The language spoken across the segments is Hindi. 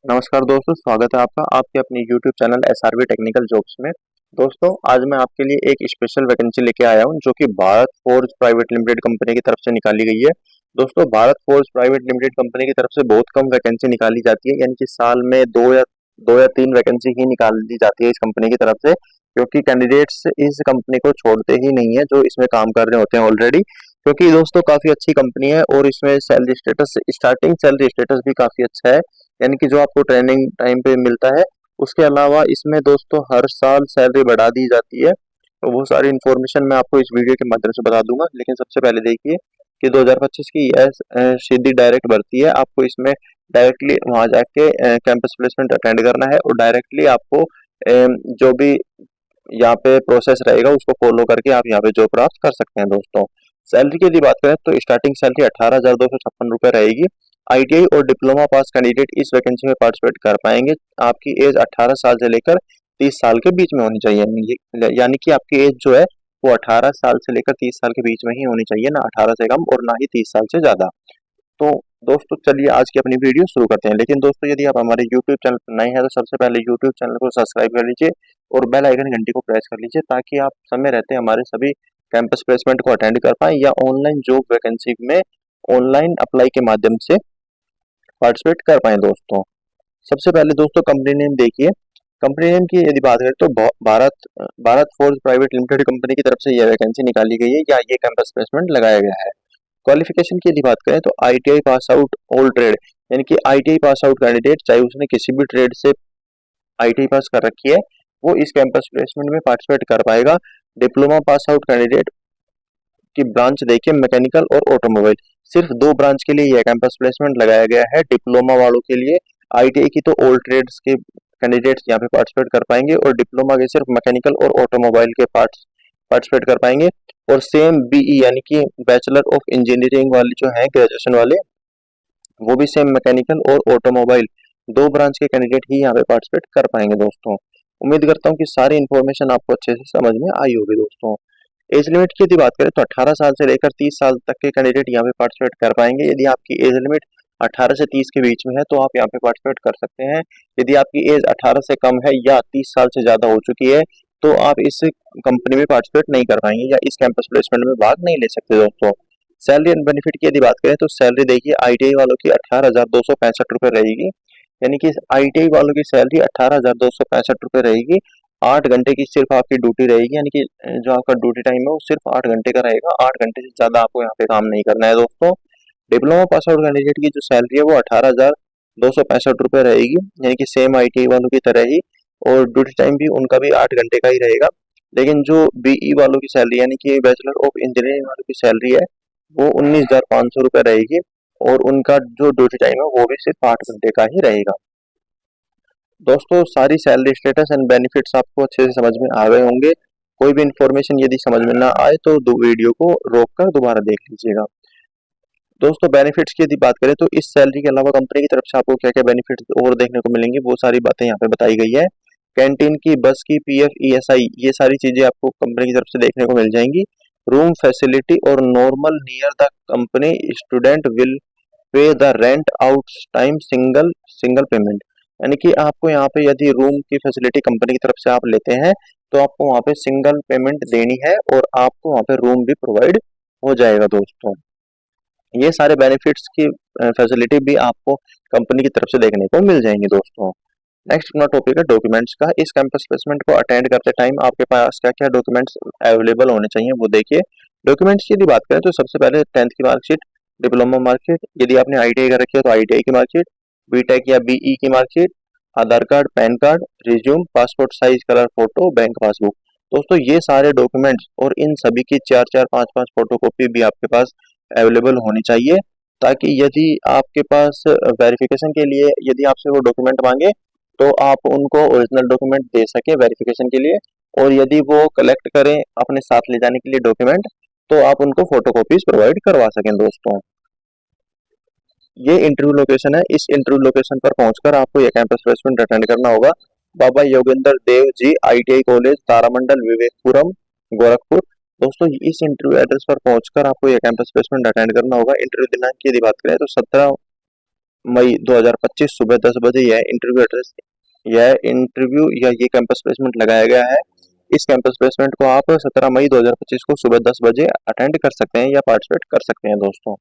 नमस्कार दोस्तों, स्वागत है आपका आपके अपने YouTube channel SRB technical jobs में। दोस्तों, आज मैं आपके लिए एक स्पेशल वैकेंसी लेके आया हूं जो कि Bharat forge private limited company की तरफ से निकाली गई है। दोस्तों, Bharat forge private limited company की तरफ से बहुत कम वैकेंसी निकाली जाती है, यानी कि साल में दो या तीन वैकेंसी ही निकाली जाती है इस कंपनी की तरफ से, क्योंकि कैंडिडेट्स इस कंपनी को छोड़ते ही नहीं है जो इसमें काम कर रहे होते हैं ऑलरेडी। क्योंकि दोस्तों काफी अच्छी कंपनी है और इसमें salary status starting salary status भी काफी अच्छा है, यानी कि जो आपको ट्रेनिंग टाइम पे मिलता है। उसके अलावा इसमें दोस्तों हर साल सैलरी बढ़ा दी जाती है। तो वो सारी इन्फॉर्मेशन मैं आपको इस वीडियो के माध्यम से बता दूंगा, लेकिन सबसे पहले देखिए कि 2025 की यह सीधी डायरेक्ट भर्ती है। आपको इसमें डायरेक्टली वहां जाके कैंपस प्लेसमेंट अटेंड करना है और डायरेक्टली आपको जो भी यहाँ पे प्रोसेस रहेगा उसको फॉलो करके आप यहाँ पे जॉब प्राप्त कर सकते हैं। दोस्तों, सैलरी की यदि बात करें तो स्टार्टिंग सैलरी 18,256 रुपये रहेगी। आईटीआई और डिप्लोमा पास कैंडिडेट इस वैकेंसी में पार्टिसिपेट कर पाएंगे। आपकी एज 18 साल से लेकर 30 साल के बीच में होनी चाहिए, यानी कि आपकी एज जो है वो 18 साल से लेकर 30 साल के बीच में ही होनी चाहिए, ना 18 से कम और ना ही 30 साल से ज्यादा। तो दोस्तों चलिए आज की अपनी वीडियो शुरू करते हैं। लेकिन दोस्तों, यदि आप हमारे यूट्यूब चैनल पर नए हैं तो सबसे पहले यूट्यूब चैनल को सब्सक्राइब कर लीजिए और बेल आइकन घंटी को प्रेस कर लीजिए, ताकि आप समय रहते हमारे सभी कैंपस प्लेसमेंट को अटेंड कर पाएं या ऑनलाइन जॉब वैकेंसी में ऑनलाइन अप्लाई के माध्यम से पार्टिसिपेट कर पाए। दोस्तों, सबसे पहले दोस्तों कंपनी नेम देखिए। कंपनी नेम की यदि बात करें तो Bharat Bharat forge private limited company की तरफ से यह वैकेंसी निकाली गई है या ये कैंपस प्लेसमेंट लगाया गया है। क्वालिफिकेशन की यदि बात करें तो ITI pass out all trade, यानी कि आईटीआई पास आउट कैंडिडेट चाहे उसने किसी भी ट्रेड से आईटीआई पास कर रखी है वो इस कैंपस प्लेसमेंट में पार्टिसिपेट कर पाएगा। डिप्लोमा पास आउट कैंडिडेट की ब्रांच देखिए मैकेनिकल और ऑटोमोबाइल, सिर्फ दो ब्रांच के लिए यह कैंपस प्लेसमेंट लगाया गया है डिप्लोमा वालों के लिए। आईटीआई की तो ऑल ट्रेड्स के कैंडिडेट्स यहाँ पे पार्टिसिपेट कर पाएंगे और डिप्लोमा के सिर्फ मैकेनिकल और ऑटोमोबाइल के पार्टिसिपेट कर पाएंगे। और सेम बीई यानी कि बैचलर ऑफ इंजीनियरिंग वाले जो है ग्रेजुएशन वाले, वो भी सेम मैकेनिकल और ऑटोमोबाइल दो ब्रांच के कैंडिडेट ही यहाँ पे पार्टिसिपेट कर पाएंगे। दोस्तों, उम्मीद करता हूँ कि सारी इन्फॉर्मेशन आपको अच्छे से समझ में आई होगी। दोस्तों, एज लिमिट की यदि बात करें तो 18 साल से लेकर 30 साल तक के कैंडिडेट यहाँ पे पार्टिसिपेट कर पाएंगे। यदि आपकी एज लिमिट 18 से 30 के बीच में है तो आप यहाँ पे पार्टिसिपेट कर सकते हैं। यदि आपकी एज 18 से कम है या 30 साल से ज्यादा हो चुकी है तो आप इस कंपनी में पार्टिसिपेट नहीं कर पाएंगे या इस कैंपस प्लेसमेंट में भाग नहीं ले सकते। दोस्तों, सैलरी एंड बेनिफिट की यदि बात करें तो सैलरी देखिए आईटीआई वालों की 18,265 रुपये रहेगी, यानी कि आईटीआई वालों की सैलरी 18,265 रुपये रहेगी। 8 घंटे की सिर्फ आपकी ड्यूटी रहेगी, यानी कि जो आपका ड्यूटी टाइम है वो सिर्फ 8 घंटे का रहेगा। 8 घंटे से ज्यादा आपको यहाँ पे काम नहीं करना है। दोस्तों, डिप्लोमा पास आउट कैंडिडेट की जो सैलरी है वो 18,265 रुपये रहेगी, यानी कि सेम आईटीआई वालों की तरह ही, और ड्यूटी टाइम भी उनका भी 8 घंटे का ही रहेगा। लेकिन जो बीई वालों की सैलरी यानी कि बैचलर ऑफ इंजीनियरिंग वालों की सैलरी है वो 19,500 रुपये रहेगी और उनका जो ड्यूटी टाइम है वो भी सिर्फ 8 घंटे का ही रहेगा। दोस्तों, सारी सैलरी स्टेटस एंड बेनिफिट्स आपको अच्छे से समझ में आ गए होंगे। कोई भी इंफॉर्मेशन यदि समझ में ना आए तो वीडियो को रोक कर दोबारा देख लीजिएगा। दोस्तों, बेनिफिट्स की यदि बात करें तो इस सैलरी के अलावा कंपनी की तरफ से आपको क्या क्या बेनिफिट्स और देखने को मिलेंगे वो सारी बातें यहाँ पे बताई गई है। कैंटीन की, बस की, पीएफ, ईएसआई, ये सारी चीजें आपको कंपनी की तरफ से देखने को मिल जाएंगी। रूम फैसिलिटी और normal near the company student will pay the rent out time single single payment, यानी कि आपको यहाँ पे यदि रूम की फैसिलिटी कंपनी की तरफ से आप लेते हैं तो आपको वहाँ पे सिंगल पेमेंट देनी है और आपको वहाँ पे रूम भी प्रोवाइड हो जाएगा। दोस्तों, ये सारे बेनिफिट्स की फैसिलिटी भी आपको कंपनी की तरफ से देखने को मिल जाएंगे। दोस्तों, नेक्स्ट अपना टॉपिक है डॉक्यूमेंट्स का। इस कैंपस प्लेसमेंट को अटेंड करते टाइम आपके पास क्या क्या डॉक्यूमेंट्स अवेलेबल होने चाहिए वो देखिए। डॉक्यूमेंट्स की यदि बात करें तो सबसे पहले 10th की मार्कशीट, डिप्लोमा मार्कशीट, यदि आपने आईटीआई कर रखी है तो आईटीआई की मार्कशीट, बीटेक या बीई की marksheet, Aadhaar card, PAN card, resume, passport size colour photo, bank passbook. दोस्तों, ये सारे डॉक्यूमेंट्स और इन सभी की 4-4, 5-5 फोटो कॉपी भी आपके पास अवेलेबल होनी चाहिए, ताकि यदि आपके पास वेरिफिकेशन के लिए यदि आपसे वो डॉक्यूमेंट मांगे तो आप उनको ओरिजिनल डॉक्यूमेंट दे सके वेरिफिकेशन के लिए। और यदि वो कलेक्ट करें अपने साथ ले जाने के लिए डॉक्यूमेंट तो आप उनको फोटोकॉपीज प्रोवाइड करवा सकें। दोस्तों, ये इंटरव्यू लोकेशन है। इस इंटरव्यू लोकेशन पर पहुंचकर आपको ये कैंपस प्लेसमेंट अटेंड करना होगा। बाबा योगेंद्र देव जी आईटीआई कॉलेज, तारामंडल, विवेकपुरम, गोरखपुर। दोस्तों, इस इंटरव्यू एड्रेस पर पहुंचकर आपको ये कैंपस प्लेसमेंट अटेंड करना होगा। इंटरव्यू दिनांक की यदि बात करें तो 17 मई 2025 सुबह 10 बजे यह इंटरव्यू या ये कैंपस प्लेसमेंट लगाया गया है। इस कैंपस प्लेसमेंट को आप 17 मई 2025 को सुबह 10 बजे अटेंड कर सकते हैं या पार्टिसिपेट कर सकते हैं दोस्तों।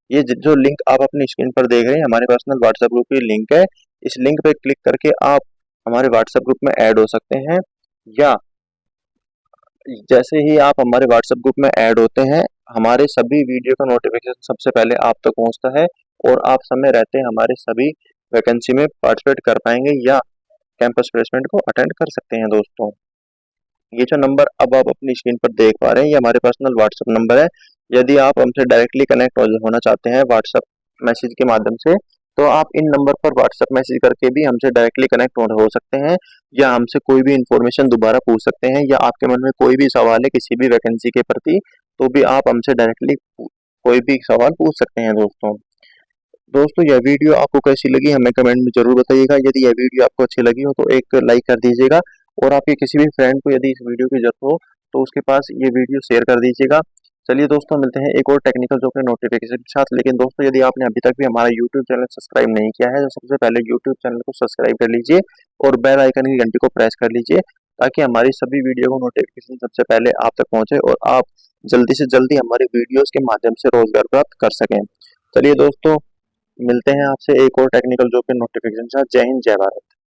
ये जो लिंक आप अपनी स्क्रीन पर देख रहे हैं हमारे पर्सनल व्हाट्सएप ग्रुप की लिंक है। इस लिंक पे क्लिक करके आप हमारे व्हाट्सएप ग्रुप में ऐड हो सकते हैं, या जैसे ही आप हमारे व्हाट्सएप ग्रुप में ऐड होते हैं हमारे सभी वीडियो का नोटिफिकेशन सबसे पहले आप तक पहुंचता है और आप समय रहते हमारे सभी वैकेंसी में पार्टिसिपेट कर पाएंगे या कैंपस प्लेसमेंट को अटेंड कर सकते हैं दोस्तों। ये जो नंबर अब आप अपनी स्क्रीन पर देख पा रहे हैं ये हमारे पर्सनल व्हाट्सएप नंबर है। यदि आप हमसे डायरेक्टली कनेक्ट होना चाहते हैं व्हाट्सएप मैसेज के माध्यम से, तो आप इन नंबर पर व्हाट्सएप मैसेज करके भी हमसे डायरेक्टली कनेक्ट हो सकते हैं, या हमसे कोई भी इंफॉर्मेशन दोबारा पूछ सकते हैं, या आपके मन में कोई भी सवाल है किसी भी वैकेंसी के प्रति तो भी आप हमसे डायरेक्टली कोई भी सवाल पूछ सकते हैं दोस्तों। दोस्तों यह वीडियो आपको कैसी लगी हमें कमेंट में जरूर बताइएगा। यदि यह वीडियो आपको अच्छी लगी हो तो एक लाइक कर दीजिएगा, और आपके किसी भी फ्रेंड को यदि इस वीडियो की जरूरत हो तो उसके पास ये वीडियो शेयर कर दीजिएगा। चलिए दोस्तों मिलते हैं एक और टेक्निकल जॉब के नोटिफिकेशन के साथ। लेकिन दोस्तों यदि आपने अभी तक भी हमारा यूट्यूब चैनल सब्सक्राइब नहीं किया है तो सबसे पहले यूट्यूब चैनल को सब्सक्राइब कर लीजिए और बेल आइकन की घंटी को प्रेस कर लीजिए, ताकि हमारी सभी वीडियो को नोटिफिकेशन सबसे पहले आप तक पहुंचे और आप जल्दी से जल्दी हमारे वीडियोस के माध्यम से रोजगार प्राप्त कर सकें। चलिए दोस्तों मिलते हैं आपसे एक और टेक्निकल जॉब के नोटिफिकेशन के साथ। जय हिंद जय भारत।